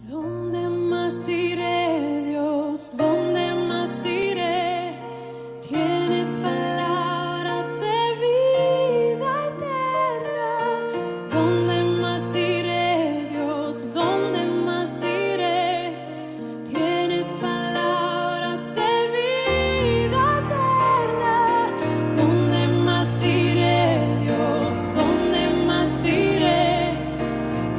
¿Dónde más iré, Dios? ¿Dónde más iré? Tienes palabras de vida eterna. ¿Dónde más iré, Dios? ¿Dónde más iré? Tienes palabras de vida eterna. ¿Dónde más iré, Dios? ¿Dónde más iré?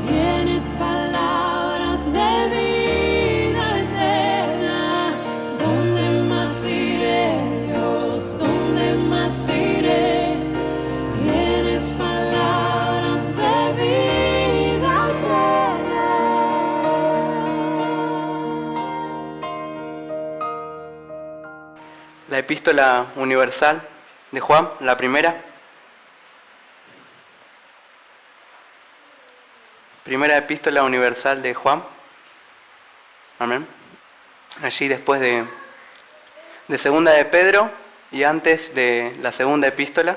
Tienes palabras de vida eterna. ¿Dónde más iré, Dios? ¿Dónde más iré? Tienes palabras de vida eterna. La epístola universal de Juan, la primera. Primera epístola universal de Juan. Amén. Allí después de segunda de Pedro y antes de la segunda epístola,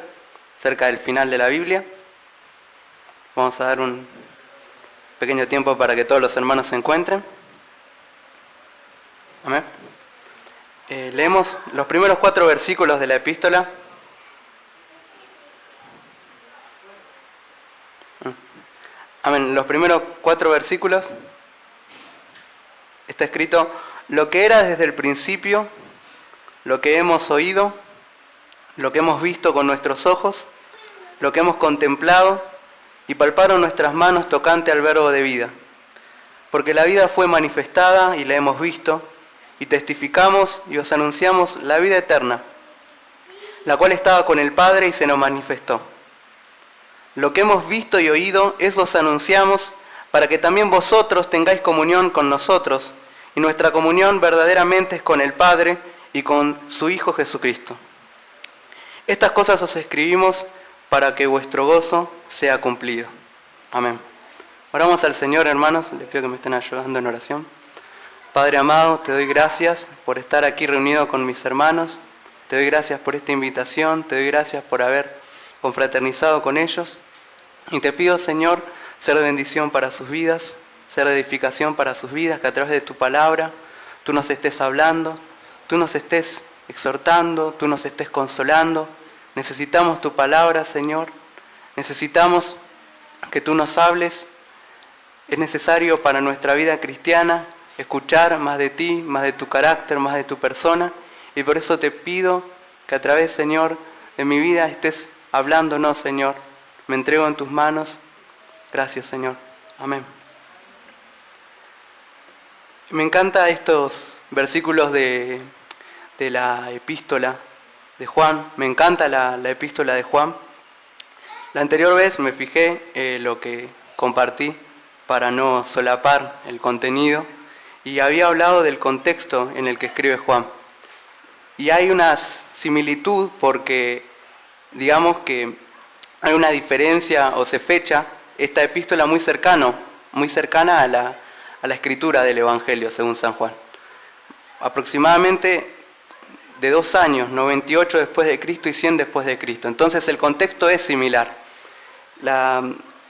cerca del final de la Biblia. Vamos a dar un pequeño tiempo para que todos los hermanos se encuentren. Amén. Leemos los primeros 4 versículos de la epístola. Amén. Los primeros 4 versículos está escrito: lo que era desde el principio, lo que hemos oído, lo que hemos visto con nuestros ojos, lo que hemos contemplado y palparon nuestras manos tocante al verbo de vida. Porque la vida fue manifestada y la hemos visto, y testificamos y os anunciamos la vida eterna, la cual estaba con el Padre y se nos manifestó. Lo que hemos visto y oído, eso os anunciamos, para que también vosotros tengáis comunión con nosotros, y nuestra comunión verdaderamente es con el Padre y con su Hijo Jesucristo. Estas cosas os escribimos para que vuestro gozo sea cumplido. Amén. Oramos al Señor, hermanos, les pido que me estén ayudando en oración. Padre amado, te doy gracias por estar aquí reunido con mis hermanos, te doy gracias por esta invitación, te doy gracias por haber confraternizado con ellos, y te pido, Señor, ser de bendición para sus vidas, ser de edificación para sus vidas, que a través de tu palabra tú nos estés hablando, tú nos estés exhortando, tú nos estés consolando. Necesitamos tu palabra, Señor, necesitamos que tú nos hables. Es necesario para nuestra vida cristiana escuchar más de ti, más de tu carácter, más de tu persona, y por eso te pido que a través, Señor, de mi vida estés hablándonos, Señor. Me entrego en tus manos. Gracias, Señor. Amén. Me encantan estos versículos de la epístola de Juan. Me encanta la epístola de Juan. La anterior vez me fijé lo que compartí para no solapar el contenido, y había hablado del contexto en el que escribe Juan. Y hay una similitud porque, digamos que hay una diferencia o se fecha esta epístola muy cercana a la escritura del Evangelio según San Juan. Aproximadamente de 2 años, 98 después de Cristo y 100 después de Cristo. Entonces el contexto es similar. La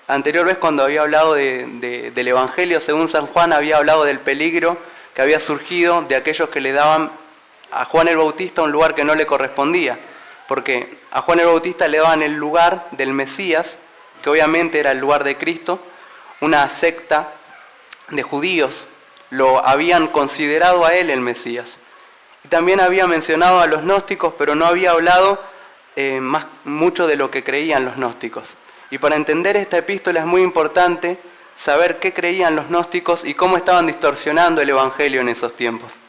anterior vez, cuando había hablado del Evangelio según San Juan, había hablado del peligro que había surgido de aquellos que le daban a Juan el Bautista un lugar que no le correspondía, porque a Juan el Bautista le daban el lugar del Mesías, que obviamente era el lugar de Cristo. Una secta de judíos lo habían considerado a él el Mesías. Y también había mencionado a los gnósticos, pero no había hablado mucho de lo que creían los gnósticos. Y para entender esta epístola es muy importante saber qué creían los gnósticos y cómo estaban distorsionando el Evangelio en esos tiempos.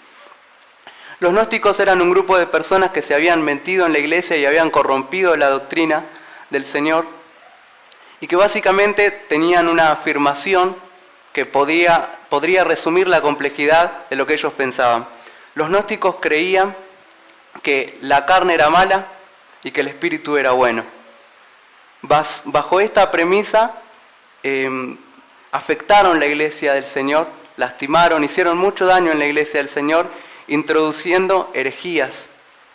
Los gnósticos eran un grupo de personas que se habían metido en la iglesia y habían corrompido la doctrina del Señor, y que básicamente tenían una afirmación que podría resumir la complejidad de lo que ellos pensaban. Los gnósticos creían que la carne era mala y que el espíritu era bueno. Bajo esta premisa afectaron la iglesia del Señor, lastimaron, hicieron mucho daño en la iglesia del Señor, introduciendo herejías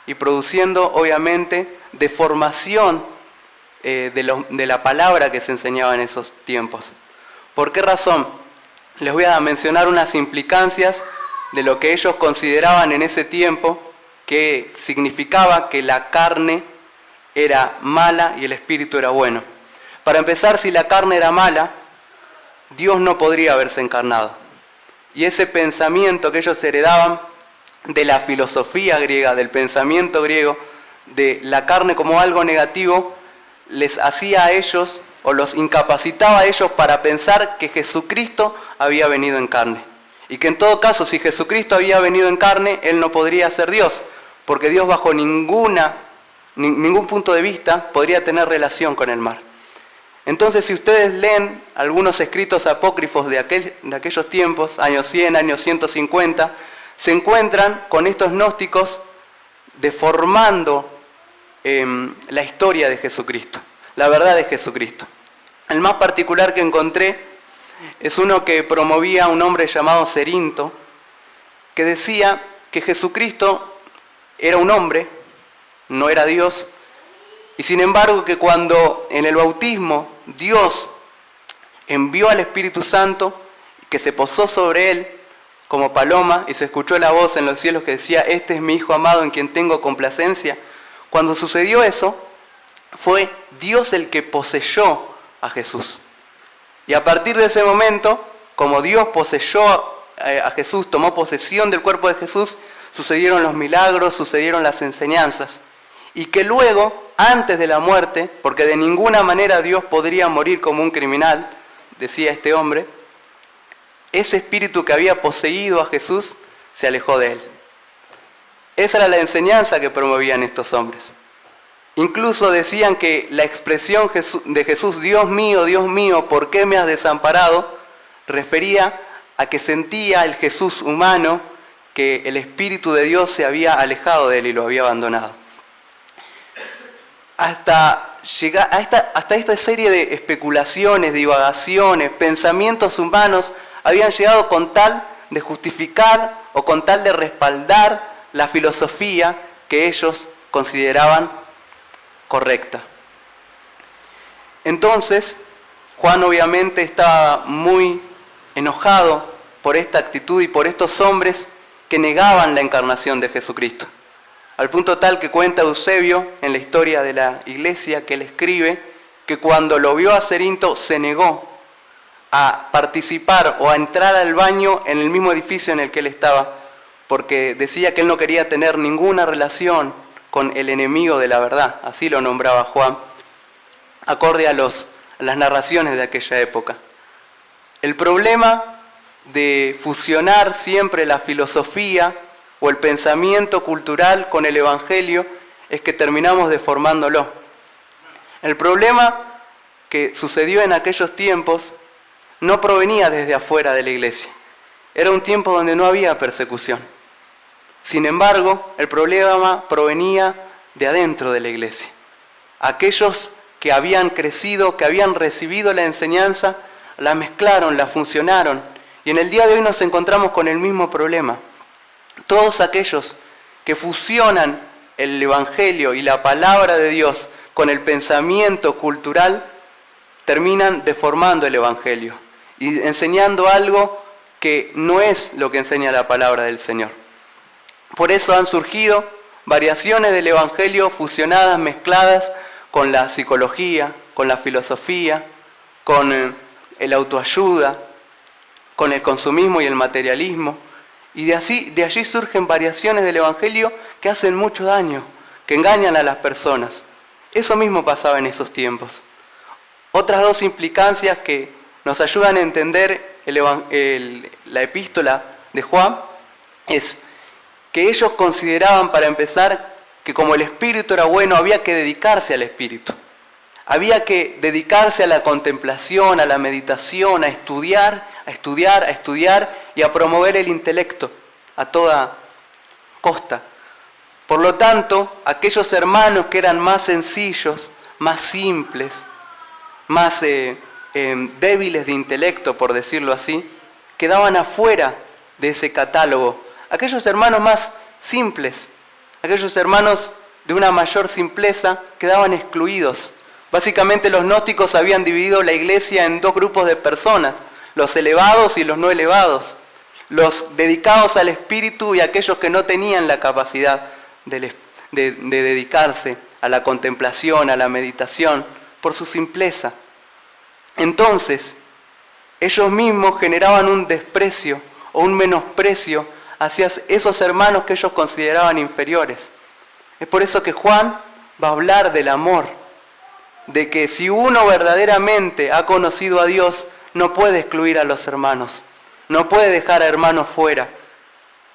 y produciendo obviamente deformación de la palabra que se enseñaba en esos tiempos. ¿Por qué razón? les voy a mencionar unas implicancias de lo que ellos consideraban en ese tiempo, que significaba que la carne era mala y el espíritu era bueno. Para empezar, si la carne era mala, Dios no podría haberse encarnado. Y ese pensamiento que ellos heredaban de la filosofía griega, del pensamiento griego, de la carne como algo negativo, les hacía a ellos o los incapacitaba a ellos para pensar que Jesucristo había venido en carne. Y que en todo caso, si Jesucristo había venido en carne, Él no podría ser Dios, porque Dios bajo ningún punto de vista podría tener relación con el mar. Entonces, si ustedes leen algunos escritos apócrifos de aquellos tiempos, años 100, años 150, se encuentran con estos gnósticos deformando la historia de Jesucristo, la verdad de Jesucristo. El más particular que encontré es uno que promovía un hombre llamado Cerinto, que decía que Jesucristo era un hombre, no era Dios, y sin embargo que cuando en el bautismo Dios envió al Espíritu Santo, que se posó sobre él como paloma y se escuchó la voz en los cielos que decía: este es mi Hijo amado en quien tengo complacencia. Cuando sucedió eso, fue Dios el que poseyó a Jesús. Y a partir de ese momento, como Dios poseyó a Jesús, tomó posesión del cuerpo de Jesús, sucedieron los milagros, sucedieron las enseñanzas. Y que luego, antes de la muerte, porque de ninguna manera Dios podría morir como un criminal, decía este hombre, ese espíritu que había poseído a Jesús se alejó de él. Esa era la enseñanza que promovían estos hombres. Incluso decían que la expresión de Jesús, Dios mío, ¿por qué me has desamparado?, refería a que sentía el Jesús humano que el Espíritu de Dios se había alejado de él y lo había abandonado. Hasta esta serie de especulaciones, divagaciones, pensamientos humanos habían llegado con tal de justificar o con tal de respaldar la filosofía que ellos consideraban correcta. Entonces, Juan obviamente estaba muy enojado por esta actitud y por estos hombres que negaban la encarnación de Jesucristo. Al punto tal que cuenta Eusebio en la historia de la iglesia, que él escribe, que cuando lo vio a Cerinto se negó a participar o a entrar al baño en el mismo edificio en el que él estaba, porque decía que él no quería tener ninguna relación con el enemigo de la verdad, así lo nombraba Juan, acorde a las narraciones de aquella época. El problema de fusionar siempre la filosofía o el pensamiento cultural con el Evangelio es que terminamos deformándolo. El problema que sucedió en aquellos tiempos no provenía desde afuera de la iglesia. Era un tiempo donde no había persecución. Sin embargo, el problema provenía de adentro de la iglesia. Aquellos que habían crecido, que habían recibido la enseñanza, la mezclaron, la fusionaron. Y en el día de hoy nos encontramos con el mismo problema. Todos aquellos que fusionan el Evangelio y la palabra de Dios con el pensamiento cultural, terminan deformando el Evangelio y enseñando algo que no es lo que enseña la palabra del Señor. Por eso han surgido variaciones del Evangelio fusionadas, mezcladas con la psicología, con la filosofía, con el autoayuda, con el consumismo y el materialismo. Y de allí surgen variaciones del Evangelio que hacen mucho daño, que engañan a las personas. Eso mismo pasaba en esos tiempos. Otras dos implicancias que nos ayudan a entender la epístola de Juan es que ellos consideraban, para empezar, que como el Espíritu era bueno, había que dedicarse al Espíritu. Había que dedicarse a la contemplación, a la meditación, a estudiar y a promover el intelecto a toda costa. Por lo tanto, aquellos hermanos que eran más sencillos, más simples, más débiles de intelecto, por decirlo así, quedaban afuera de ese catálogo. Aquellos hermanos más simples, aquellos hermanos de una mayor simpleza, quedaban excluidos. Básicamente los gnósticos habían dividido la iglesia en dos grupos de personas: los elevados y los no elevados, los dedicados al espíritu y aquellos que no tenían la capacidad de dedicarse a la contemplación, a la meditación, por su simpleza. Entonces, ellos mismos generaban un desprecio o un menosprecio hacia esos hermanos que ellos consideraban inferiores. Es por eso que Juan va a hablar del amor, de que si uno verdaderamente ha conocido a Dios, no puede excluir a los hermanos, no puede dejar a hermanos fuera.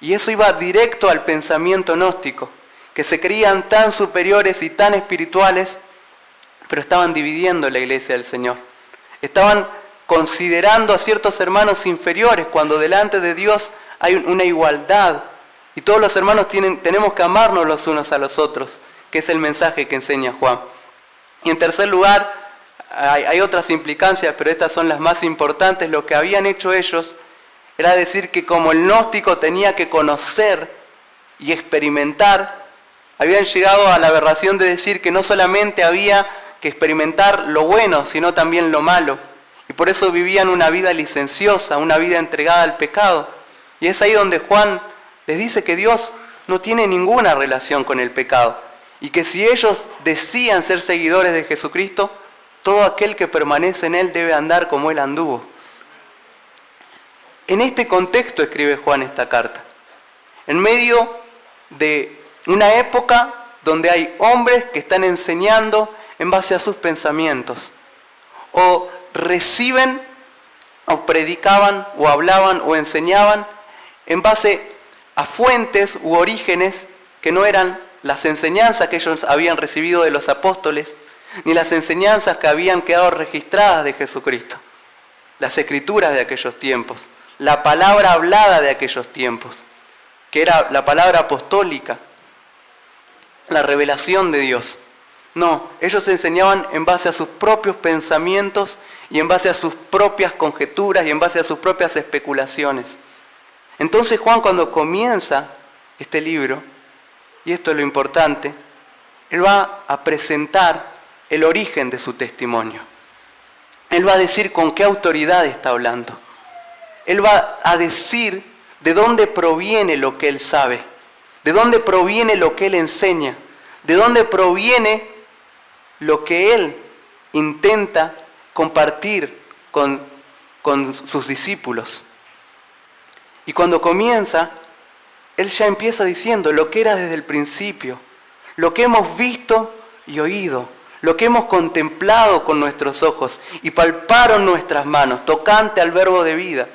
Y eso iba directo al pensamiento gnóstico, que se creían tan superiores y tan espirituales, pero estaban dividiendo la iglesia del Señor. Estaban considerando a ciertos hermanos inferiores cuando delante de Dios hay una igualdad y todos los hermanos tenemos que amarnos los unos a los otros, que es el mensaje que enseña Juan. Y en tercer lugar, hay otras implicancias, pero estas son las más importantes. Lo que habían hecho ellos era decir que como el gnóstico tenía que conocer y experimentar, habían llegado a la aberración de decir que no solamente había que experimentar lo bueno, sino también lo malo. Y por eso vivían una vida licenciosa, una vida entregada al pecado. Y es ahí donde Juan les dice que Dios no tiene ninguna relación con el pecado. Y que si ellos decían ser seguidores de Jesucristo, todo aquel que permanece en Él debe andar como Él anduvo. En este contexto escribe Juan esta carta. En medio de una época donde hay hombres que están enseñando en base a sus pensamientos. O reciben, o predicaban, o hablaban, o enseñaban en base a fuentes u orígenes que no eran las enseñanzas que ellos habían recibido de los apóstoles, ni las enseñanzas que habían quedado registradas de Jesucristo. Las escrituras de aquellos tiempos, la palabra hablada de aquellos tiempos, que era la palabra apostólica, la revelación de Dios. No, ellos enseñaban en base a sus propios pensamientos y en base a sus propias conjeturas y en base a sus propias especulaciones. Entonces Juan, cuando comienza este libro, y esto es lo importante, él va a presentar el origen de su testimonio. Él va a decir con qué autoridad está hablando. Él va a decir de dónde proviene lo que él sabe, de dónde proviene lo que él enseña, de dónde proviene lo que él intenta compartir con sus discípulos. Y cuando comienza, él ya empieza diciendo lo que era desde el principio, lo que hemos visto y oído, lo que hemos contemplado con nuestros ojos y palparon nuestras manos, tocante al verbo de vida.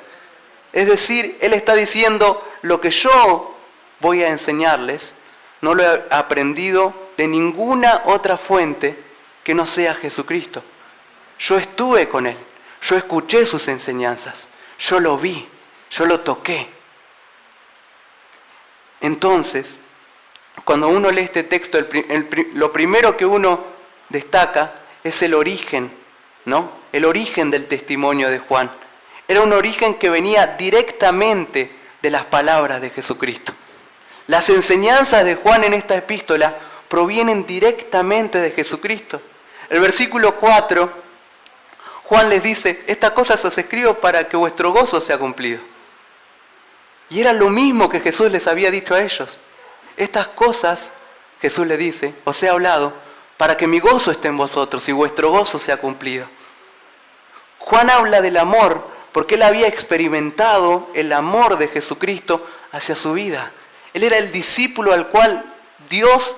Es decir, él está diciendo lo que yo voy a enseñarles, no lo he aprendido de ninguna otra fuente que no sea Jesucristo. Yo estuve con él, yo escuché sus enseñanzas, yo lo vi, yo lo toqué. Entonces, cuando uno lee este texto, lo primero que uno destaca es el origen, ¿no? El origen del testimonio de Juan. Era un origen que venía directamente de las palabras de Jesucristo. Las enseñanzas de Juan en esta epístola provienen directamente de Jesucristo. El versículo 4, Juan les dice, estas cosas os escribo para que vuestro gozo sea cumplido. Y era lo mismo que Jesús les había dicho a ellos. Estas cosas, Jesús les dice, os he hablado para que mi gozo esté en vosotros y vuestro gozo sea cumplido. Juan habla del amor porque él había experimentado el amor de Jesucristo hacia su vida. Él era el discípulo al cual Dios,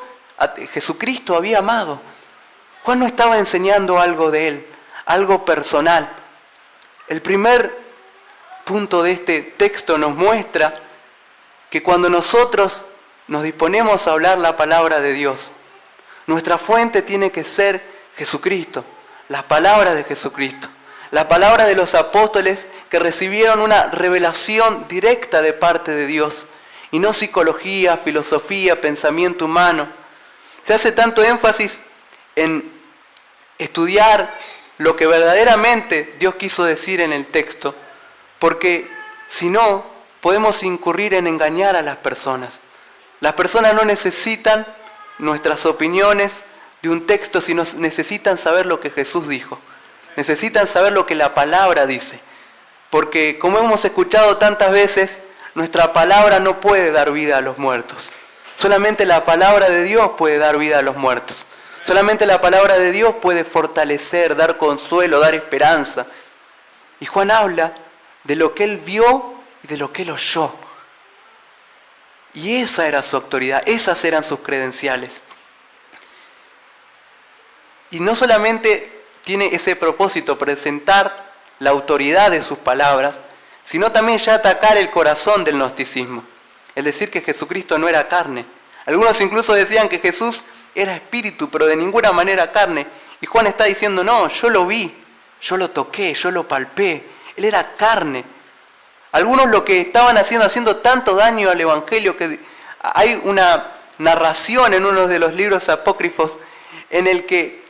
Jesucristo, había amado. Juan no estaba enseñando algo de él, algo personal. El primer punto de este texto nos muestra que cuando nosotros nos disponemos a hablar la palabra de Dios, nuestra fuente tiene que ser Jesucristo, las palabras de Jesucristo, la palabra de los apóstoles que recibieron una revelación directa de parte de Dios y no psicología, filosofía, pensamiento humano. Se hace tanto énfasis en estudiar lo que verdaderamente Dios quiso decir en el texto, porque si no, podemos incurrir en engañar a las personas. Las personas no necesitan nuestras opiniones de un texto, sino necesitan saber lo que Jesús dijo. Necesitan saber lo que la palabra dice. Porque como hemos escuchado tantas veces, nuestra palabra no puede dar vida a los muertos. Solamente la palabra de Dios puede dar vida a los muertos. Solamente la palabra de Dios puede fortalecer, dar consuelo, dar esperanza. Y Juan habla de lo que él vio y de lo que él oyó. Y esa era su autoridad, esas eran sus credenciales. Y no solamente tiene ese propósito, presentar la autoridad de sus palabras, sino también ya atacar el corazón del gnosticismo. Es decir, que Jesucristo no era carne. Algunos incluso decían que Jesús era espíritu, pero de ninguna manera carne. Y Juan está diciendo, no, yo lo vi, yo lo toqué, yo lo palpé. Él era carne. Algunos lo que estaban haciendo tanto daño al Evangelio, que hay una narración en uno de los libros apócrifos en el que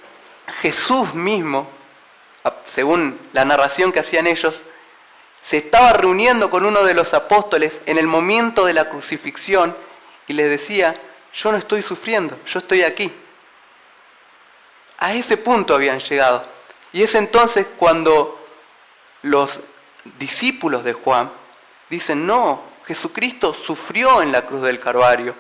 Jesús mismo, según la narración que hacían ellos, se estaba reuniendo con uno de los apóstoles en el momento de la crucifixión y les decía, yo no estoy sufriendo, yo estoy aquí. A ese punto habían llegado. Y es entonces cuando los discípulos de Juan dicen, no, Jesucristo sufrió en la cruz del Calvario.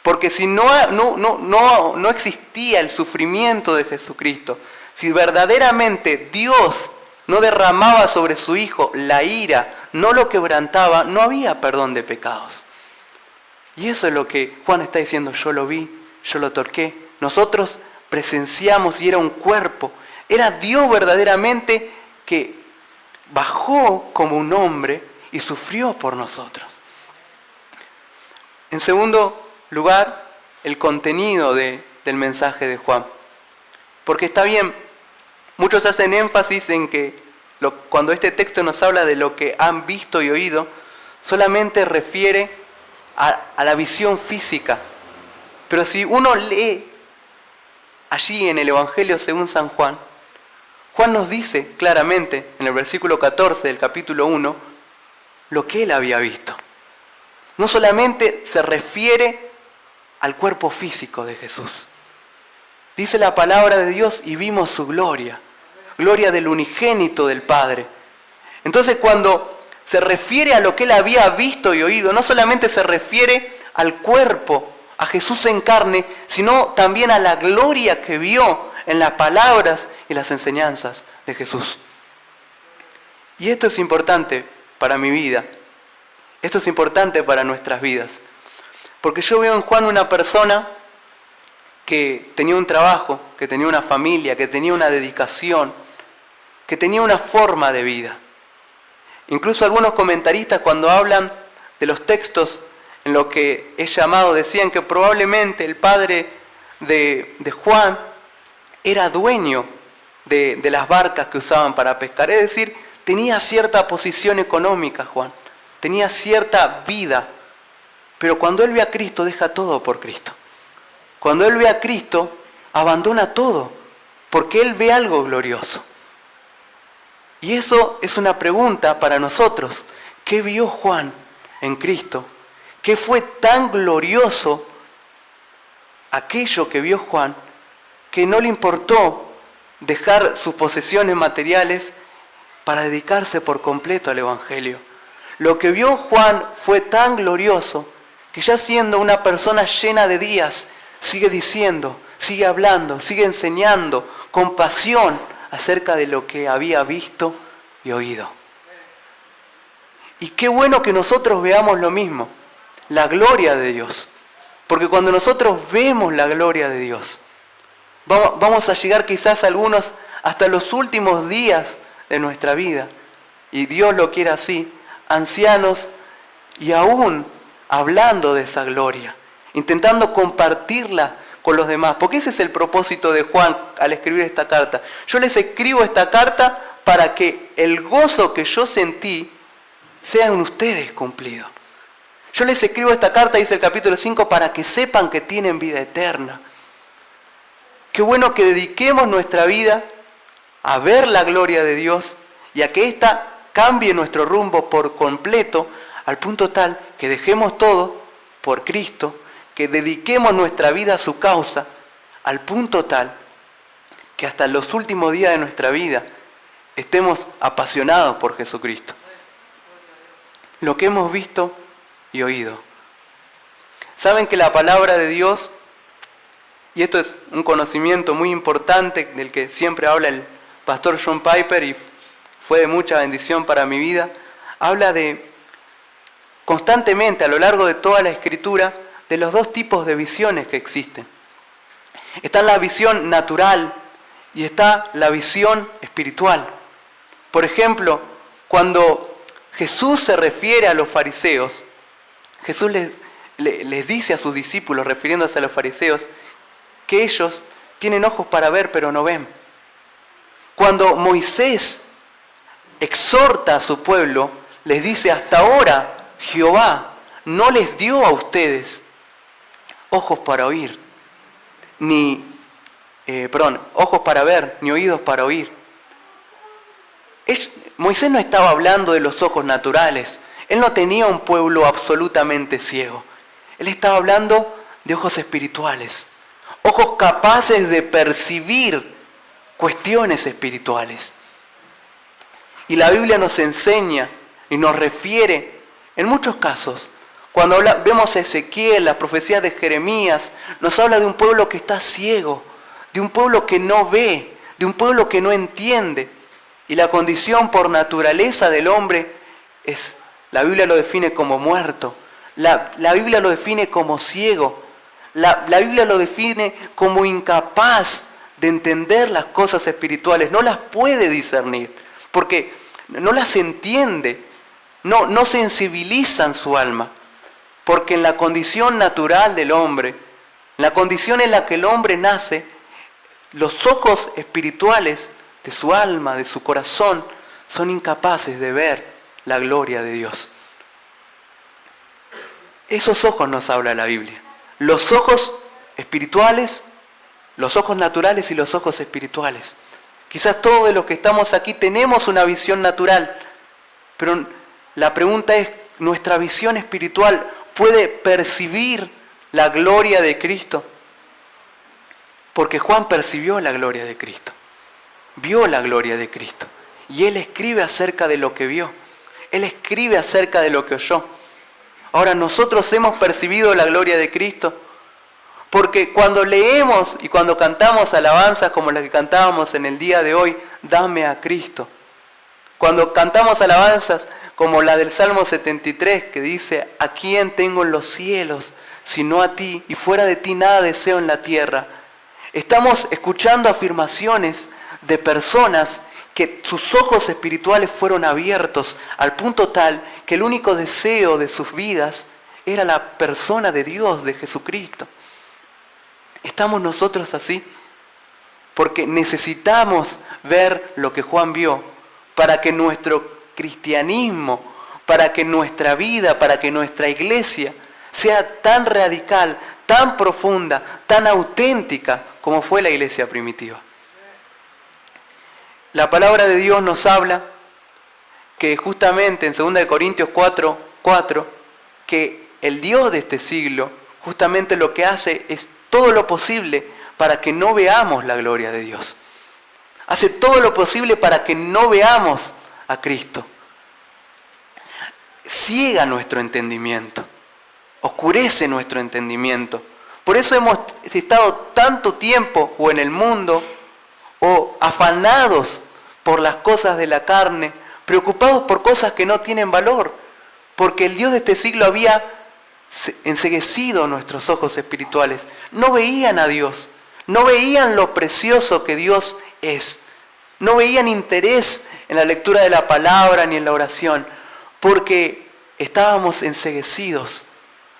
Porque si no existía el sufrimiento de Jesucristo, si verdaderamente Dios no derramaba sobre su Hijo la ira, no lo quebrantaba, no había perdón de pecados. Y eso es lo que Juan está diciendo, yo lo vi, yo lo toqué. Nosotros presenciamos y era un cuerpo. Era Dios verdaderamente que bajó como un hombre y sufrió por nosotros. En segundo lugar, el contenido del mensaje de Juan. Porque está bien, muchos hacen énfasis en que cuando este texto nos habla de lo que han visto y oído, solamente refiere a la visión física. Pero si uno lee allí en el Evangelio según San Juan, Juan nos dice claramente en el versículo 14 del capítulo 1 lo que él había visto. No solamente se refiere al cuerpo físico de Jesús. Dice la palabra de Dios y vimos su gloria, gloria del unigénito del Padre. Entonces cuando se refiere a lo que él había visto y oído, no solamente se refiere al cuerpo, a Jesús en carne, sino también a la gloria que vio en las palabras y las enseñanzas de Jesús. Y esto es importante para mi vida, esto es importante para nuestras vidas, porque yo veo en Juan una persona que tenía un trabajo, que tenía una familia, que tenía una dedicación, que tenía una forma de vida. Incluso algunos comentaristas cuando hablan de los textos en lo que es llamado, decían que probablemente el padre de Juan era dueño de las barcas que usaban para pescar. Es decir, tenía cierta posición económica Juan, tenía cierta vida. Pero cuando él ve a Cristo, deja todo por Cristo. Cuando él ve a Cristo, abandona todo, porque él ve algo glorioso. Y eso es una pregunta para nosotros. ¿Qué vio Juan en Cristo? ¿Qué fue tan glorioso aquello que vio Juan que no le importó dejar sus posesiones materiales para dedicarse por completo al Evangelio? Lo que vio Juan fue tan glorioso que ya siendo una persona llena de días, sigue diciendo, sigue hablando, sigue enseñando con pasión acerca de lo que había visto y oído. Y qué bueno que nosotros veamos lo mismo, la gloria de Dios. Porque cuando nosotros vemos la gloria de Dios, vamos a llegar quizás algunos hasta los últimos días de nuestra vida, y Dios lo quiere así, ancianos y aún hablando de esa gloria, intentando compartirla con los demás, porque ese es el propósito de Juan al escribir esta carta. Yo les escribo esta carta para que el gozo que yo sentí sea en ustedes cumplido. Yo les escribo esta carta, dice el capítulo 5, para que sepan que tienen vida eterna. Qué bueno que dediquemos nuestra vida a ver la gloria de Dios y a que ésta cambie nuestro rumbo por completo, al punto tal que dejemos todo por Cristo, que dediquemos nuestra vida a su causa, al punto tal que hasta los últimos días de nuestra vida estemos apasionados por Jesucristo. lo que hemos visto y oído. Saben que la palabra de Dios, y esto es un conocimiento muy importante del que siempre habla el pastor John Piper y fue de mucha bendición para mi vida, habla de constantemente a lo largo de toda la Escritura de los dos tipos de visiones que existen. Está la visión natural y está la visión espiritual. Por ejemplo, cuando Jesús se refiere a los fariseos, Jesús les dice a sus discípulos, refiriéndose a los fariseos, que ellos tienen ojos para ver pero no ven. Cuando Moisés exhorta a su pueblo, les dice: hasta ahora Jehová no les dio a ustedes ojos para oír, ojos para ver, ni oídos para oír. Moisés no estaba hablando de los ojos naturales. Él no tenía un pueblo absolutamente ciego. Él estaba hablando de ojos espirituales, ojos capaces de percibir cuestiones espirituales. Y la Biblia nos enseña y nos refiere, en muchos casos, cuando vemos a Ezequiel, las profecías de Jeremías, nos habla de un pueblo que está ciego, de un pueblo que no ve, de un pueblo que no entiende. Y la condición por naturaleza del hombre es, la Biblia lo define como muerto, la Biblia lo define como ciego, la Biblia lo define como incapaz de entender las cosas espirituales, no las puede discernir, porque no las entiende, no sensibilizan su alma, porque en la condición natural del hombre, en la condición en la que el hombre nace, los ojos espirituales de su alma, de su corazón, son incapaces de ver la gloria de Dios. Esos ojos nos habla la Biblia. Los ojos espirituales, los ojos naturales y los ojos espirituales. Quizás todos los que estamos aquí tenemos una visión natural, pero la pregunta es, ¿nuestra visión espiritual puede percibir la gloria de Cristo? Porque Juan percibió la gloria de Cristo, vio la gloria de Cristo, y él escribe acerca de lo que vio, él escribe acerca de lo que oyó. Ahora, nosotros hemos percibido la gloria de Cristo, porque cuando leemos y cuando cantamos alabanzas como las que cantábamos en el día de hoy, dame a Cristo. Cuando cantamos alabanzas como la del Salmo 73, que dice: ¿a quién tengo en los cielos sino a ti? Y fuera de ti nada deseo en la tierra. Estamos escuchando afirmaciones de personas que sus ojos espirituales fueron abiertos al punto tal que el único deseo de sus vidas era la persona de Dios, de Jesucristo. ¿Estamos nosotros así? Porque necesitamos ver lo que Juan vio para que nuestro cristianismo, para que nuestra vida, para que nuestra iglesia sea tan radical, tan profunda, tan auténtica como fue la iglesia primitiva. La palabra de Dios nos habla que justamente en 2 Corintios 4:4, que el Dios de este siglo justamente lo que hace es todo lo posible para que no veamos la gloria de Dios. Hace todo lo posible para que no veamos a Cristo. Ciega nuestro entendimiento, oscurece nuestro entendimiento. Por eso hemos estado tanto tiempo o en el mundo o afanados por las cosas de la carne, preocupados por cosas que no tienen valor, porque el Dios de este siglo había enceguecido nuestros ojos espirituales. No veían a Dios, no veían lo precioso que Dios es, no veían interés en la lectura de la palabra ni en la oración, porque estábamos enceguecidos.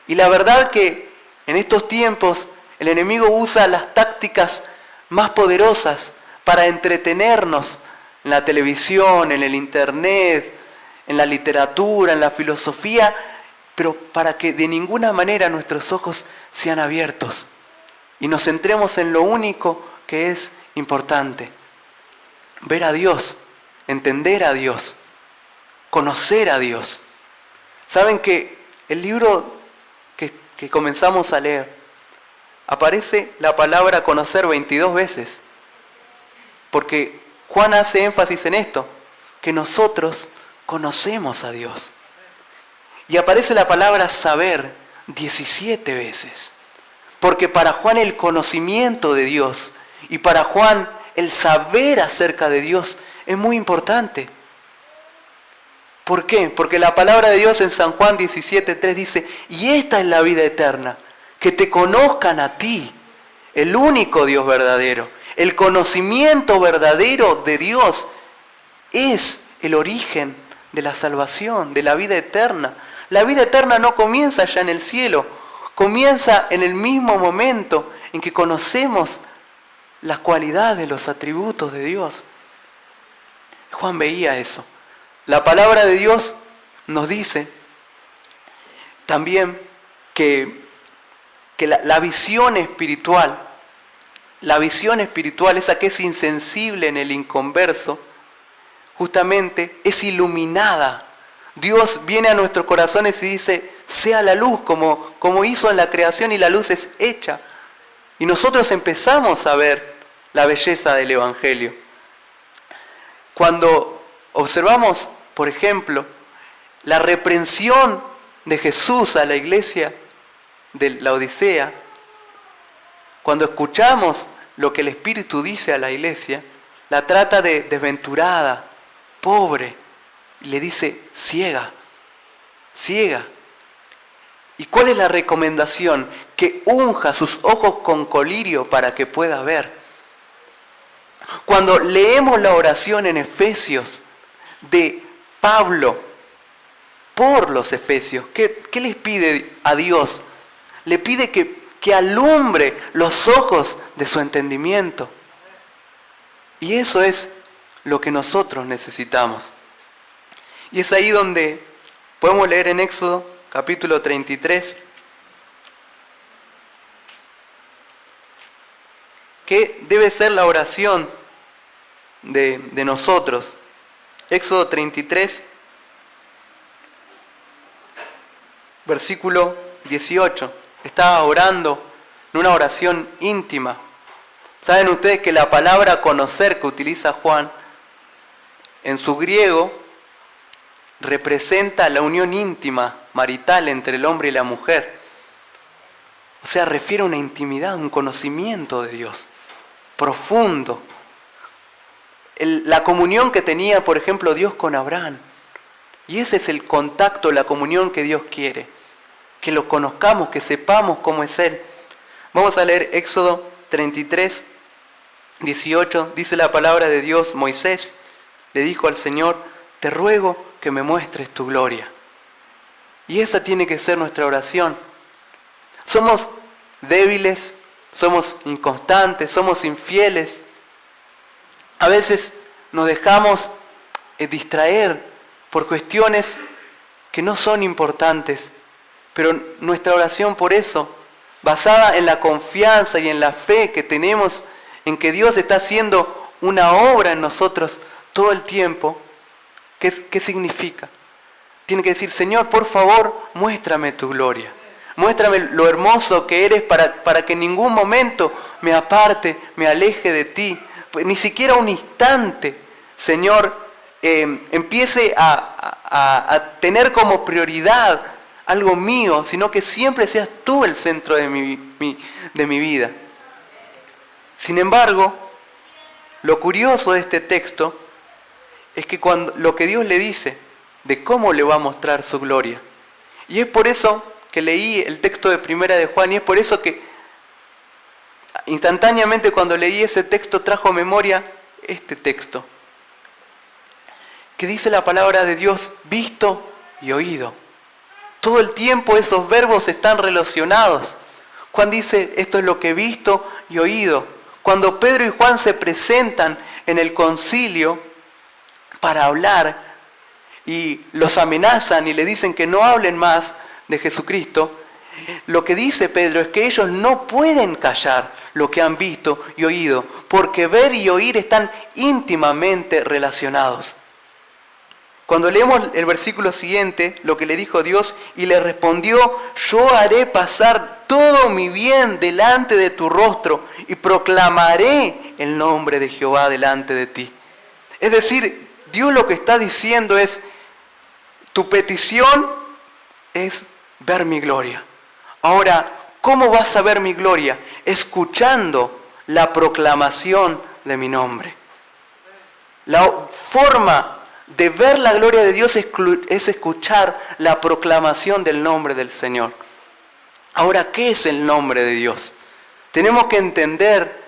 Y la verdad que en estos tiempos el enemigo usa las tácticas más poderosas para entretenernos en la televisión, en el internet, en la literatura, en la filosofía, pero para que de ninguna manera nuestros ojos sean abiertos y nos centremos en lo único que es importante: ver a Dios, entender a Dios, conocer a Dios. Saben que el libro que comenzamos a leer, aparece la palabra conocer 22 veces, porque Juan hace énfasis en esto, que nosotros conocemos a Dios, Y aparece la palabra saber 17 veces. Porque para Juan el conocimiento de Dios y para Juan el saber acerca de Dios es muy importante. ¿Por qué? Porque la palabra de Dios en San Juan 17:3 dice, y esta es la vida eterna, que te conozcan a ti, el único Dios verdadero. El conocimiento verdadero de Dios es el origen de la salvación, de la vida eterna. La vida eterna no comienza ya en el cielo, comienza en el mismo momento en que conocemos las cualidades, los atributos de Dios. Juan veía eso. La palabra de Dios nos dice también que la visión espiritual, esa que es insensible en el inconverso, justamente es iluminada. Dios viene a nuestros corazones y dice, sea la luz, como hizo en la creación, y la luz es hecha. Y nosotros empezamos a ver la belleza del Evangelio. Cuando observamos, por ejemplo, la reprensión de Jesús a la iglesia de la Odisea, cuando escuchamos lo que el Espíritu dice a la iglesia, la trata de desventurada, pobre, y le dice ciega, ciega. ¿Y cuál es la recomendación? Que unja sus ojos con colirio para que pueda ver. Cuando leemos la oración en Efesios de Pablo por los efesios, ¿qué les pide a Dios? Le pide que alumbre los ojos de su entendimiento. Y eso es lo que nosotros necesitamos. Y es ahí donde podemos leer en Éxodo capítulo 33, que debe ser la oración de nosotros. Éxodo 33, versículo 18. Estaba orando en una oración íntima. Saben ustedes que la palabra conocer que utiliza Juan en su griego representa la unión íntima, marital entre el hombre y la mujer. O sea, refiere a una intimidad, un conocimiento de Dios profundo. La comunión que tenía, por ejemplo, Dios con Abraham. Y ese es el contacto, la comunión que Dios quiere. Que lo conozcamos, que sepamos cómo es Él. Vamos a leer Éxodo 33, 18. Dice la palabra de Dios, Moisés le dijo al Señor, te ruego que me muestres tu gloria. Y esa tiene que ser nuestra oración. Somos débiles, somos inconstantes, somos infieles. A veces nos dejamos distraer por cuestiones que no son importantes, pero nuestra oración por eso, basada en la confianza y en la fe que tenemos en que Dios está haciendo una obra en nosotros todo el tiempo, ¿qué significa? Tiene que decir, Señor, por favor, muéstrame tu gloria. Muéstrame lo hermoso que eres para que en ningún momento me aparte, me aleje de ti. Ni siquiera un instante, Señor, empiece a tener como prioridad algo mío, sino que siempre seas tú el centro de mi vida. Sin embargo, lo curioso de este texto es que lo que Dios le dice de cómo le va a mostrar su gloria. Y es por eso que leí el texto de Primera de Juan, y es por eso que instantáneamente cuando leí ese texto trajo a memoria este texto, que dice la palabra de Dios, visto y oído. Todo el tiempo esos verbos están relacionados. Juan dice, esto es lo que he visto y oído. Cuando Pedro y Juan se presentan en el concilio para hablar y los amenazan y le dicen que no hablen más de Jesucristo, lo que dice Pedro es que ellos no pueden callar lo que han visto y oído, porque ver y oír están íntimamente relacionados. Cuando leemos el versículo siguiente, lo que le dijo Dios, y le respondió, yo haré pasar todo mi bien delante de tu rostro y proclamaré el nombre de Jehová delante de ti. Es decir, Dios lo que está diciendo es, tu petición es ver mi gloria. Ahora, ¿cómo vas a ver mi gloria? Escuchando la proclamación de mi nombre. La forma de ver la gloria de Dios es escuchar la proclamación del nombre del Señor. Ahora, ¿qué es el nombre de Dios? Tenemos que entender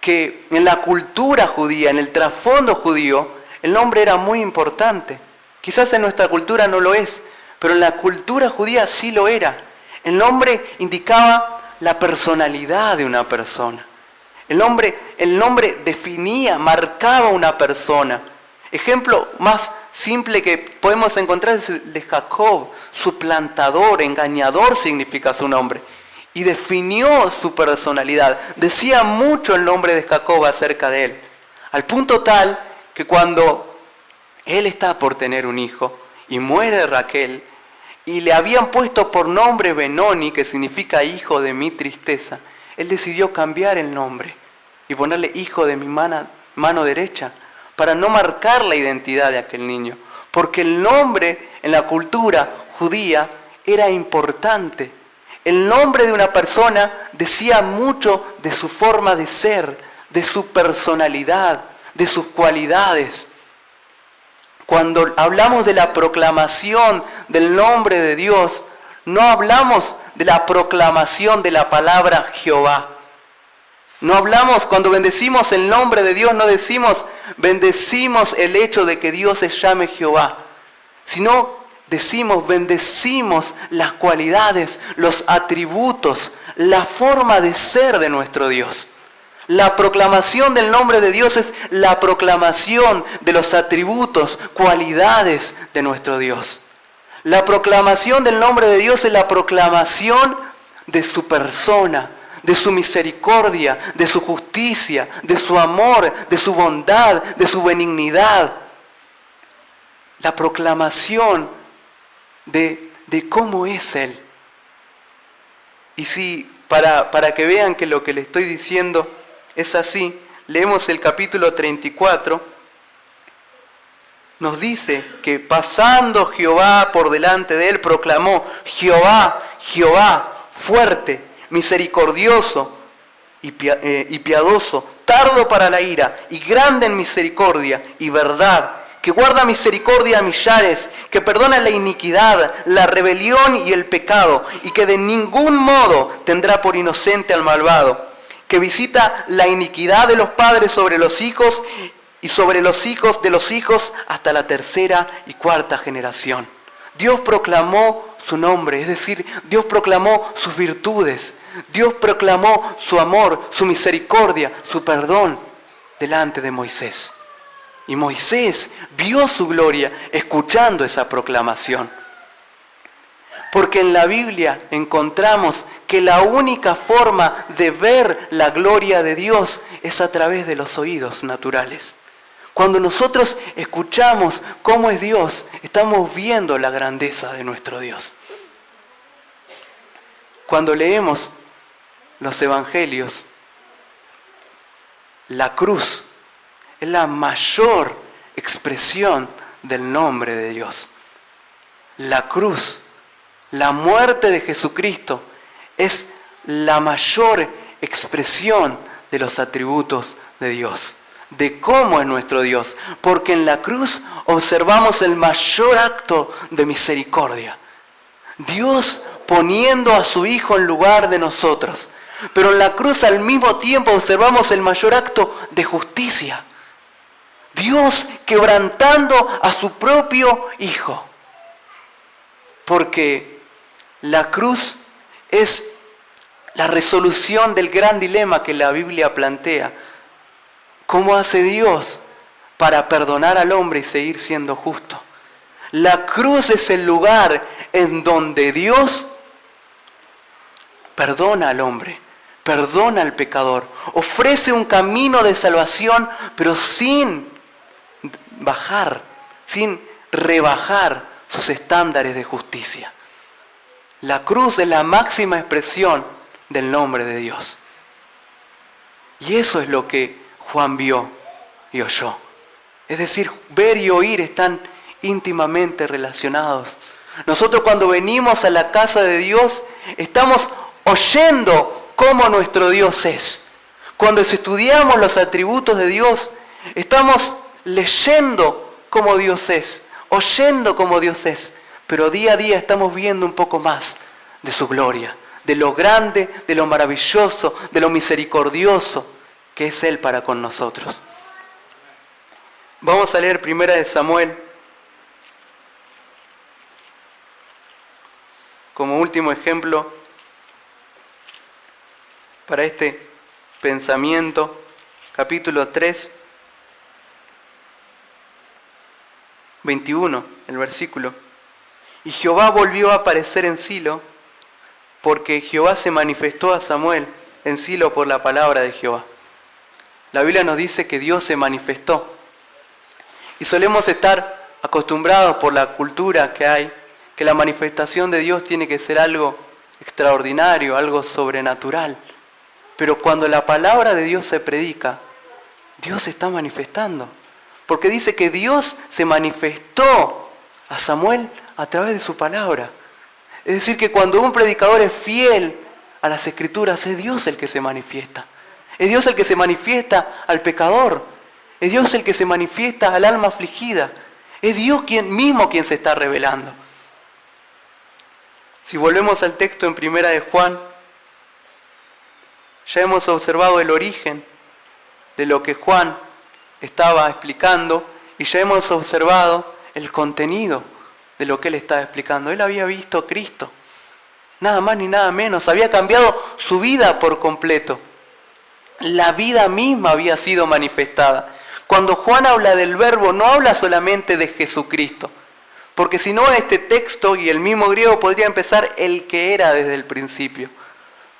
que en la cultura judía, en el trasfondo judío, el nombre era muy importante. Quizás en nuestra cultura no lo es, pero en la cultura judía sí lo era. El nombre indicaba la personalidad de una persona. El nombre definía, marcaba una persona. Ejemplo más simple que podemos encontrar es el de Jacob, suplantador, engañador significa su nombre. Y definió su personalidad. Decía mucho el nombre de Jacob acerca de él. Al punto tal que cuando él está por tener un hijo y muere Raquel y le habían puesto por nombre Benoni, que significa hijo de mi tristeza, él decidió cambiar el nombre y ponerle hijo de mi mano derecha para no marcar la identidad de aquel niño. Porque el nombre en la cultura judía era importante. El nombre de una persona decía mucho de su forma de ser, de su personalidad, de sus cualidades. Cuando hablamos de la proclamación del nombre de Dios, no hablamos de la proclamación de la palabra Jehová. No hablamos, cuando bendecimos el nombre de Dios, no decimos bendecimos el hecho de que Dios se llame Jehová, sino decimos bendecimos las cualidades, los atributos, la forma de ser de nuestro Dios. La proclamación del nombre de Dios es la proclamación de los atributos, cualidades de nuestro Dios. La proclamación del nombre de Dios es la proclamación de su persona, de su misericordia, de su justicia, de su amor, de su bondad, de su benignidad. La proclamación de cómo es Él. Y si para que vean que lo que le estoy diciendo es así, leemos el capítulo 34, nos dice que pasando Jehová por delante de él, proclamó: Jehová, Jehová, fuerte, misericordioso y piadoso, tardo para la ira y grande en misericordia y verdad, que guarda misericordia a millares, que perdona la iniquidad, la rebelión y el pecado, y que de ningún modo tendrá por inocente al malvado, que visita la iniquidad de los padres sobre los hijos y sobre los hijos de los hijos hasta la tercera y cuarta generación. Dios proclamó su nombre, es decir, Dios proclamó sus virtudes, Dios proclamó su amor, su misericordia, su perdón delante de Moisés. Y Moisés vio su gloria escuchando esa proclamación. Porque en la Biblia encontramos que la única forma de ver la gloria de Dios es a través de los oídos naturales. Cuando nosotros escuchamos cómo es Dios, estamos viendo la grandeza de nuestro Dios. Cuando leemos los evangelios, la cruz es la mayor expresión del nombre de Dios. La cruz, la muerte de Jesucristo, es la mayor expresión de los atributos de Dios, de cómo es nuestro Dios, porque en la cruz observamos el mayor acto de misericordia. Dios poniendo a su Hijo en lugar de nosotros, pero en la cruz al mismo tiempo observamos el mayor acto de justicia. Dios quebrantando a su propio Hijo, porque la cruz es la resolución del gran dilema que la Biblia plantea. ¿Cómo hace Dios para perdonar al hombre y seguir siendo justo? La cruz es el lugar en donde Dios perdona al hombre, perdona al pecador, ofrece un camino de salvación, pero sin bajar, sin rebajar sus estándares de justicia. La cruz es la máxima expresión del nombre de Dios. Y eso es lo que Juan vio y oyó. Es decir, ver y oír están íntimamente relacionados. Nosotros cuando venimos a la casa de Dios, estamos oyendo cómo nuestro Dios es. Cuando estudiamos los atributos de Dios, estamos leyendo cómo Dios es, oyendo cómo Dios es. Pero día a día estamos viendo un poco más de su gloria, de lo grande, de lo maravilloso, de lo misericordioso que es Él para con nosotros. Vamos a leer 1 Samuel como último ejemplo para este pensamiento, capítulo 3, 21, el versículo. Y Jehová volvió a aparecer en Silo, porque Jehová se manifestó a Samuel en Silo por la palabra de Jehová. La Biblia nos dice que Dios se manifestó. Y solemos estar acostumbrados por la cultura que hay, que la manifestación de Dios tiene que ser algo extraordinario, algo sobrenatural. Pero cuando la palabra de Dios se predica, Dios se está manifestando. Porque dice que Dios se manifestó a Samuel a través de su palabra. Es decir, que cuando un predicador es fiel a las Escrituras, es Dios el que se manifiesta. Es Dios el que se manifiesta al pecador. Es Dios el que se manifiesta al alma afligida. Es Dios mismo quien se está revelando. Si volvemos al texto en 1 de Juan, ya hemos observado el origen de lo que Juan estaba explicando y ya hemos observado el contenido de lo que él estaba explicando. Él había visto a Cristo, nada más ni nada menos. Había cambiado su vida por completo. La vida misma había sido manifestada. Cuando Juan habla del Verbo, no habla solamente de Jesucristo, porque si no este texto y el mismo griego podría empezar el que era desde el principio.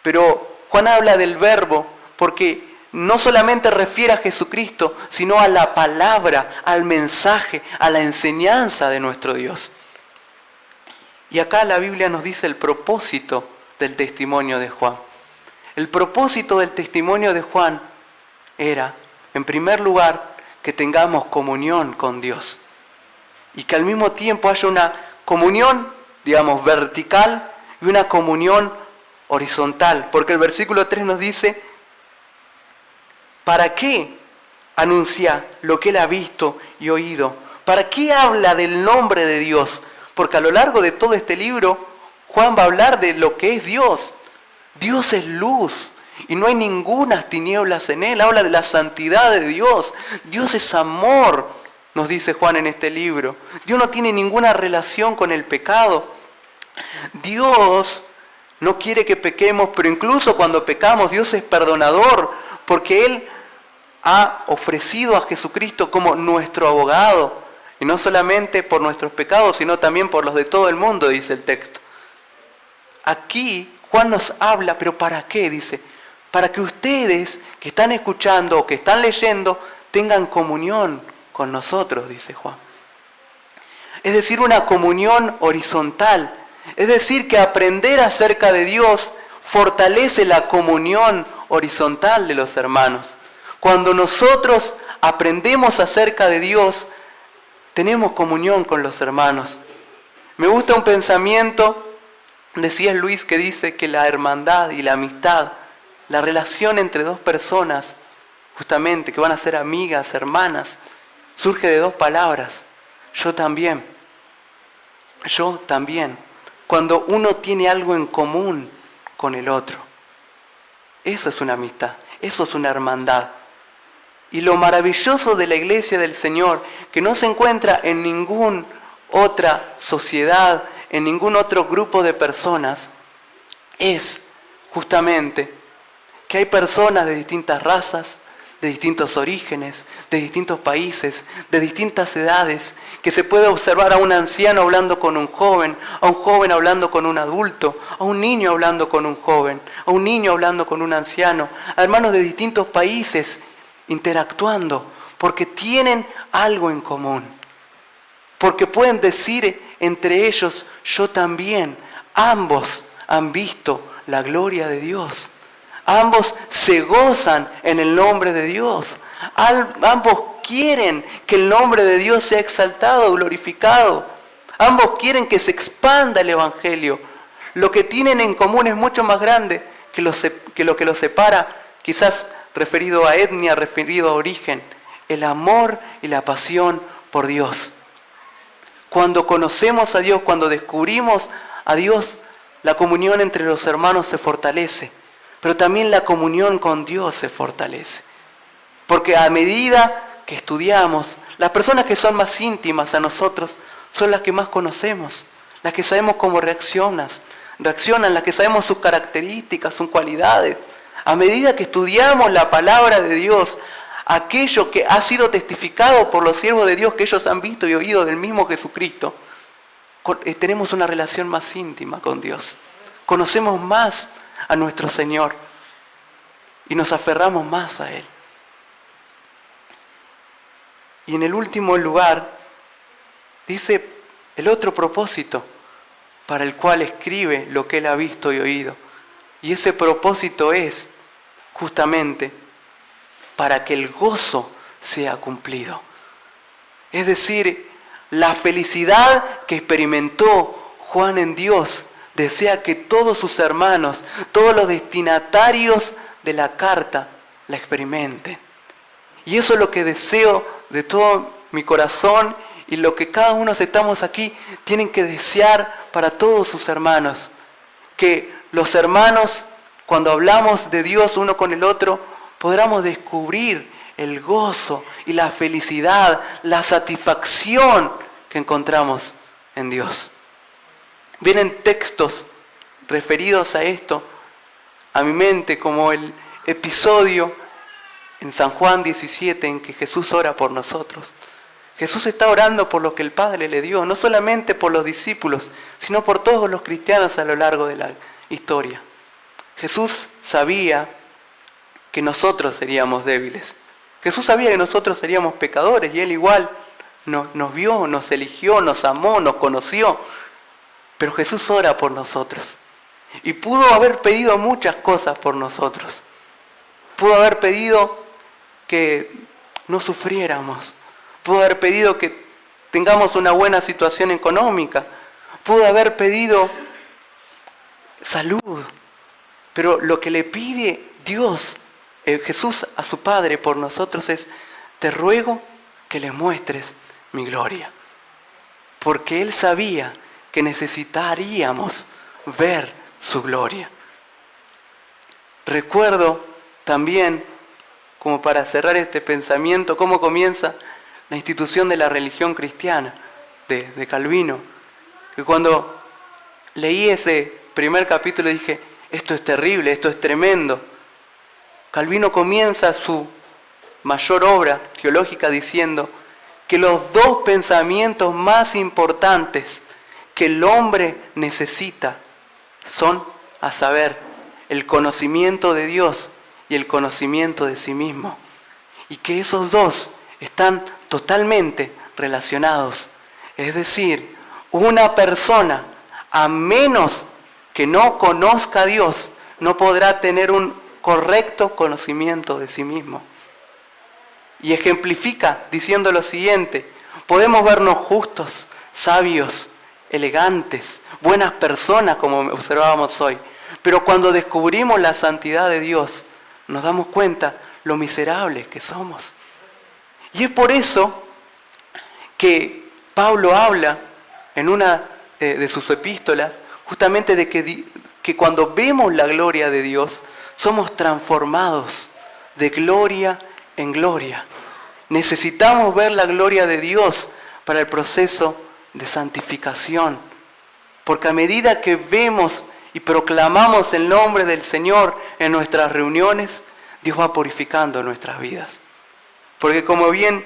Pero Juan habla del Verbo porque no solamente refiere a Jesucristo, sino a la palabra, al mensaje, a la enseñanza de nuestro Dios. Y acá la Biblia nos dice el propósito del testimonio de Juan. El propósito del testimonio de Juan era, en primer lugar, que tengamos comunión con Dios. Y que al mismo tiempo haya una comunión, digamos, vertical y una comunión horizontal. Porque el versículo 3 nos dice, ¿para qué anuncia lo que él ha visto y oído? ¿Para qué habla del nombre de Dios? Porque a lo largo de todo este libro, Juan va a hablar de lo que es Dios. Dios es luz y no hay ninguna tinieblas en él. Habla de la santidad de Dios. Dios es amor, nos dice Juan en este libro. Dios no tiene ninguna relación con el pecado. Dios no quiere que pequemos, pero incluso cuando pecamos, Dios es perdonador, porque Él ha ofrecido a Jesucristo como nuestro abogado, y no solamente por nuestros pecados, sino también por los de todo el mundo, dice el texto. Aquí Juan nos habla, pero ¿para qué? Dice, para que ustedes que están escuchando o que están leyendo tengan comunión con nosotros, dice Juan. Es decir, una comunión horizontal. Es decir, que aprender acerca de Dios fortalece la comunión horizontal de los hermanos. Cuando nosotros aprendemos acerca de Dios, tenemos comunión con los hermanos. Me gusta un pensamiento de C.S. Lewis que dice que la hermandad y la amistad, la relación entre dos personas, justamente que van a ser amigas, hermanas, surge de dos palabras: yo también. Yo también. Cuando uno tiene algo en común con el otro. Eso es una amistad, eso es una hermandad. Y lo maravilloso de la iglesia del Señor, que no se encuentra en ninguna otra sociedad, en ningún otro grupo de personas, es justamente que hay personas de distintas razas, de distintos orígenes, de distintos países, de distintas edades, que se puede observar a un anciano hablando con un joven hablando con un adulto, a un niño hablando con un joven, a un niño hablando con un anciano, a hermanos de distintos países interactuando, porque tienen algo en común, porque pueden decir entre ellos, yo también. Ambos han visto la gloria de Dios. Ambos se gozan en el nombre de Dios. Ambos quieren que el nombre de Dios sea exaltado, glorificado. Ambos quieren que se expanda el Evangelio. Lo que tienen en común es mucho más grande que lo que los separa, quizás referido a etnia, referido a origen. El amor y la pasión por Dios. Cuando conocemos a Dios, cuando descubrimos a Dios, la comunión entre los hermanos se fortalece, pero también la comunión con Dios se fortalece. Porque a medida que estudiamos, las personas que son más íntimas a nosotros son las que más conocemos, las que sabemos cómo reaccionan, las que sabemos sus características, sus cualidades. A medida que estudiamos la palabra de Dios, aquello que ha sido testificado por los siervos de Dios que ellos han visto y oído del mismo Jesucristo, tenemos una relación más íntima con Dios. Conocemos más a nuestro Señor y nos aferramos más a Él. Y en el último lugar, dice el otro propósito para el cual escribe lo que Él ha visto y oído. Y ese propósito es justamente para que el gozo sea cumplido. Es decir, la felicidad que experimentó Juan en Dios, desea que todos sus hermanos, todos los destinatarios de la carta, la experimenten. Y eso es lo que deseo de todo mi corazón y lo que cada uno que estamos aquí tienen que desear para todos sus hermanos. Que los hermanos, cuando hablamos de Dios uno con el otro, podamos descubrir el gozo y la felicidad, la satisfacción que encontramos en Dios. Vienen textos referidos a esto a mi mente, como el episodio en San Juan 17 en que Jesús ora por nosotros. Jesús está orando por lo que el Padre le dio, no solamente por los discípulos, sino por todos los cristianos a lo largo de la historia. Jesús sabía que nosotros seríamos débiles. Jesús sabía que nosotros seríamos pecadores y Él igual nos vio, nos eligió, nos amó, nos conoció. Pero Jesús ora por nosotros. Y pudo haber pedido muchas cosas por nosotros. Pudo haber pedido que no sufriéramos. Pudo haber pedido que tengamos una buena situación económica. Pudo haber pedido salud. Pero lo que le pide Dios, Jesús a su Padre por nosotros es: te ruego que le muestres mi gloria. Porque Él sabía que necesitaríamos ver su gloria. Recuerdo también, como para cerrar este pensamiento, cómo comienza la institución de la religión cristiana de Calvino. Que cuando leí ese primer capítulo dije: esto es terrible, esto es tremendo. Calvino comienza su mayor obra teológica diciendo que los dos pensamientos más importantes que el hombre necesita son, a saber, el conocimiento de Dios y el conocimiento de sí mismo. Y que esos dos están totalmente relacionados. Es decir, una persona, a menos que no conozca a Dios, no podrá tener un correcto conocimiento de sí mismo. Y ejemplifica diciendo lo siguiente: podemos vernos justos, sabios, elegantes, buenas personas, como observábamos hoy, pero cuando descubrimos la santidad de Dios, nos damos cuenta lo miserables que somos. Y es por eso que Pablo habla en una de sus epístolas justamente de que cuando vemos la gloria de Dios, somos transformados de gloria en gloria. Necesitamos ver la gloria de Dios para el proceso de santificación. Porque a medida que vemos y proclamamos el nombre del Señor en nuestras reuniones, Dios va purificando nuestras vidas. Porque como bien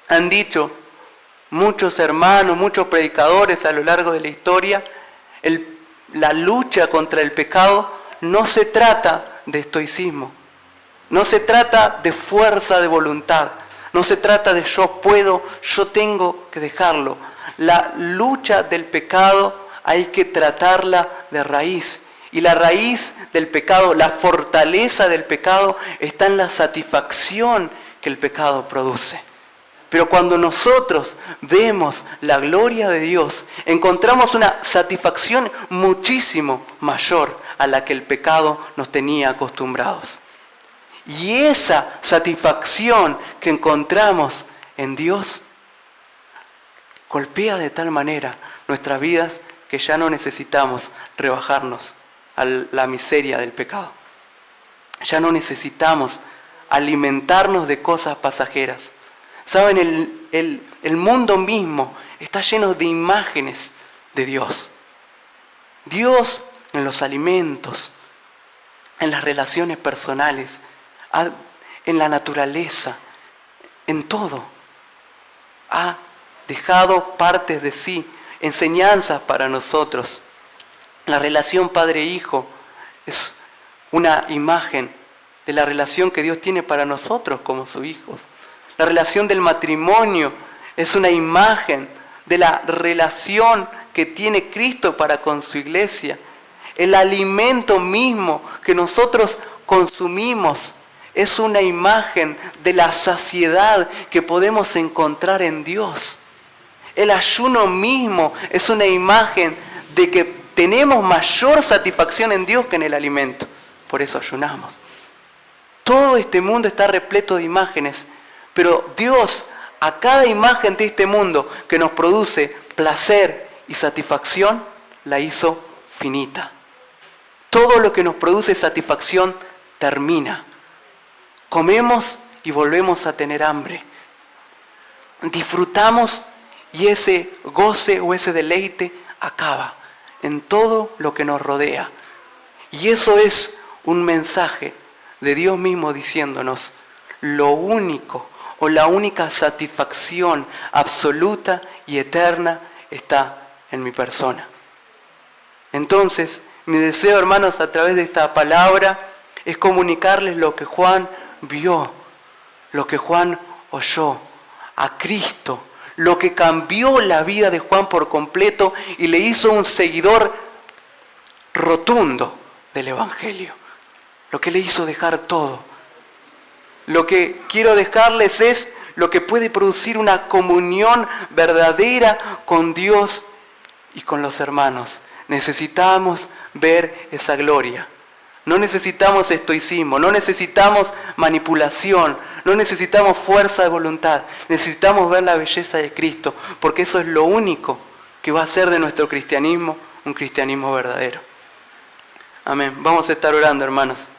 han dicho muchos hermanos, muchos predicadores a lo largo de la historia, la lucha contra el pecado no se trata de estoicismo, no se trata de fuerza de voluntad, no se trata de yo puedo, yo tengo que dejarlo. La lucha del pecado hay que tratarla de raíz. Y la raíz del pecado, la fortaleza del pecado está en la satisfacción que el pecado produce. Pero cuando nosotros vemos la gloria de Dios, encontramos una satisfacción muchísimo mayor a la que el pecado nos tenía acostumbrados. Y esa satisfacción que encontramos en Dios golpea de tal manera nuestras vidas que ya no necesitamos rebajarnos a la miseria del pecado. Ya no necesitamos alimentarnos de cosas pasajeras. Saben, el mundo mismo está lleno de imágenes de Dios. Dios en los alimentos, en las relaciones personales, en la naturaleza, en todo. Ha dejado partes de sí, enseñanzas para nosotros. La relación padre-hijo es una imagen de la relación que Dios tiene para nosotros como sus hijos. La relación del matrimonio es una imagen de la relación que tiene Cristo para con su iglesia. El alimento mismo que nosotros consumimos es una imagen de la saciedad que podemos encontrar en Dios. El ayuno mismo es una imagen de que tenemos mayor satisfacción en Dios que en el alimento. Por eso ayunamos. Todo este mundo está repleto de imágenes, pero Dios a cada imagen de este mundo que nos produce placer y satisfacción, la hizo finita. Todo lo que nos produce satisfacción termina. Comemos y volvemos a tener hambre. Disfrutamos y ese goce o ese deleite acaba en todo lo que nos rodea. Y eso es un mensaje de Dios mismo diciéndonos: lo único o la única satisfacción absoluta y eterna está en mi persona. Entonces, mi deseo, hermanos, a través de esta palabra es comunicarles lo que Juan vio, lo que Juan oyó, a Cristo, lo que cambió la vida de Juan por completo y le hizo un seguidor rotundo del Evangelio, lo que le hizo dejar todo. Lo que quiero dejarles es lo que puede producir una comunión verdadera con Dios y con los hermanos. Necesitamos ver esa gloria. No necesitamos estoicismo, no necesitamos manipulación, no necesitamos fuerza de voluntad. Necesitamos ver la belleza de Cristo, porque eso es lo único que va a hacer de nuestro cristianismo un cristianismo verdadero. Amén. Vamos a estar orando, hermanos.